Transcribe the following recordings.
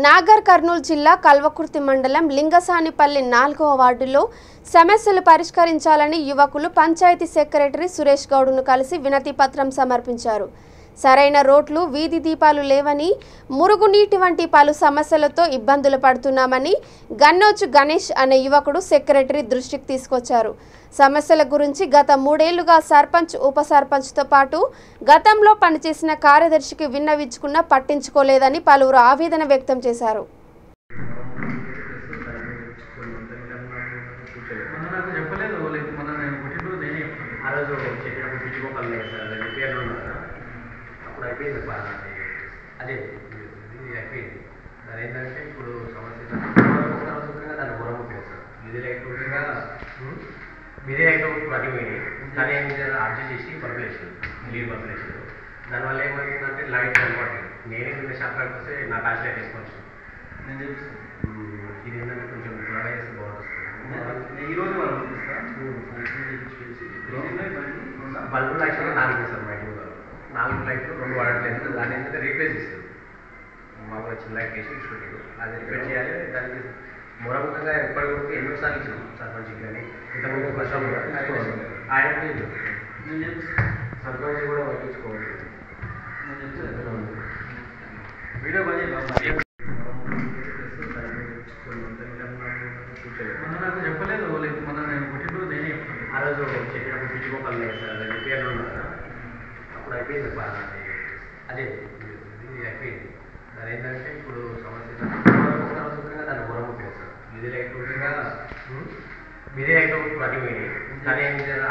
నాగర్ కర్నూలు జిల్లా కల్వకుర్తి మండలం లింగసానిపల్లి 4వ వార్డులో సమస్యలు పరిష్కరించాలని యువకులు పంచాయతీ సెక్రటరీ సురేష్ గౌడ్ను కలిసి వినతి పత్రం సమర్పించారు. సరైన రోడ్లు, వీధి దీపాలు లేవని, మురుగునీటి వంటి పలు సమస్యలతో ఇబ్బందులు పడుతున్నామని గన్నోజు గణేష్ అనే యువకుడు సెక్రటరీ దృష్టికి తీసుకొచ్చారు. సమస్యల గురించి గత 3 ఏళ్లుగా సర్పంచ్, ఉప సర్పంచ్తో పాటు గతంలో పనిచేసిన కార్యదర్శికి విన్నవించుకున్నా పట్టించుకోలేదని పలువురు ఆవేదన వ్యక్తం చేశారు. అదే ఇది అయిపోయింది. దాని ఏంటంటే ఇప్పుడు సమస్య దాన్ని గురం ఉంటుంది సార్. విధి లేకపోతే పడిపోయి దాని అడ్జస్ట్ చేసి పంపేసాను, నీళ్ళు పంపేసాను. దానివల్ల ఏమవుతుందంటే లైట్ కనపడలేదు. నేనే నిన్న షాప్కి వస్తే నా ఫ్యాషన్ లైట్ వేసుకోవచ్చు. ఇది ఏంటంటే కొంచెం త్వరగా చేస్తే బాగుంటుంది. ఈరోజు బల్బులు యాక్చువల్గా 4 వేస్తారు మా ఇంటి 4 లైట్లు 2 వాడట్లేదు. దాన్ని ఏంటంటే రీప్లేస్ చేస్తారు. మామూలుగా చిన్న లైట్ వేసి ఇచ్చుకుంటారు. అది రిపేర్ చేయాలి. దానికి మూలముఖంగా ఎప్పటికప్పుడు ఎన్నోసార్లు ఇచ్చాం సర్పంచ్కి కానీ ఇంతకుముందు కష్టం ఆయన సర్పంచ్ కూడా పట్టించుకోవాలి. వీడియో పని నాకు చెప్పలేదు. మన నేను పుట్టినరోజు నేనే చెప్తాను. ఆ రోజు చెప్పినప్పుడు పిచ్చిపోపాలి లేదు సార్. అది రిపేర్లో ఉన్నా అప్పుడు అయిపోయింది. అదే ఇది అయిపోయింది. దాని ఏంటంటే ఇప్పుడు సమస్య దాన్ని గురం ఉంటుంది సార్. విధి లేకపోతే పడిపోయి దాని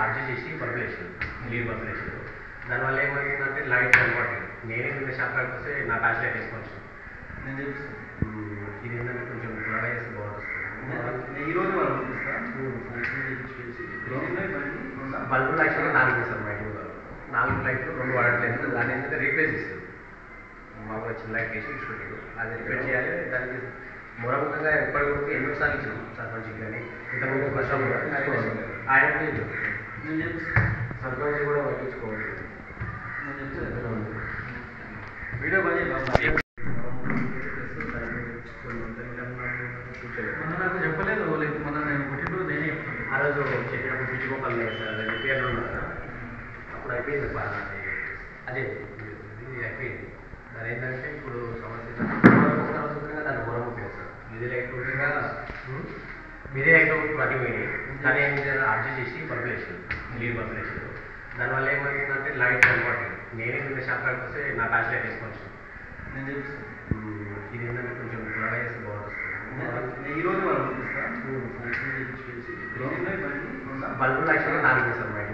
అడ్జస్ట్ చేసి పంపేసాను, నీళ్ళు పంపేసాను. దానివల్ల ఏమవుతుందంటే లైట్ కనపడలేదు. నేనే నిన్న షాప్కి వస్తే నా ఫ్యాషన్ లైట్ వేసుకోవచ్చు. ఇది ఏంటంటే కొంచెం త్వరగా చేస్తే బాగుంటుంది. ఈరోజు బల్బులు యాక్చువల్గా 4 వేస్తారు మా ఇంటి 4 లైట్లు 2 వాడట్లేదు. దాన్ని ఏంటంటే రీప్లేస్ చేస్తారు. మామూలుగా చిన్న లైట్ వేసి ఇచ్చుకుంటారు. అది రిపేర్ చేయాలి. దానికి మూలముఖంగా ఎప్పటికప్పుడు ఎన్నోసార్లు ఇచ్చాం సర్పంచ్కి కానీ ఇంతకుముందు కష్టం ఆయన సర్పంచ్ కూడా పట్టించుకోవాలి. వీడియో పని నాకు చెప్పలేదు. మన నేను పుట్టినరోజు నేనే చెప్తాను. ఆ రోజు చెప్పినప్పుడు పిచ్చిపోపాలి లేదు సార్. అది రిపేర్లో ఉన్నా అప్పుడు అయిపోయింది. అదే ఇది అయిపోయింది. దాని ఏంటంటే ఇప్పుడు సమస్య దాన్ని గురం ఉంటుంది సార్. విధి లేకపోతే పడిపోయి దాని అడ్జస్ట్ చేసి పంపేసాను, నీళ్ళు పంపేసాను. దానివల్ల ఏమవుతుందంటే లైట్ కనపడలేదు. నేనే నిన్న షాప్కి వస్తే నా ఫ్యాషన్ లైట్ వేసుకోవచ్చు. ఇది ఏంటంటే కొంచెం త్వరగా చేస్తే బాగుంటుంది. ఈరోజు బల్బులు యాక్చువల్గా 4 వేస్తారు మా ఇంటి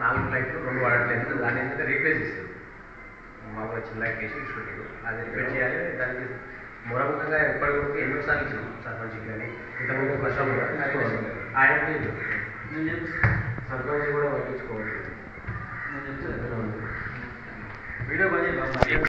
4 లైట్లు 2 వాడట్లేదు. దాన్ని ఏంటంటే రీప్లేస్ చేస్తారు. మామూలుగా చిన్న లైట్ వేసి ఇచ్చుకుంటారు. అది రిపేర్ చేయాలి. దానికి మూలముఖంగా ఎప్పటికప్పుడు ఎన్నోసార్లు ఇచ్చాం సర్పంచ్కి కానీ ఇంతకుముందు కష్టం ఆయన సర్పంచ్ కూడా పట్టించుకోవాలి. వీడియో పని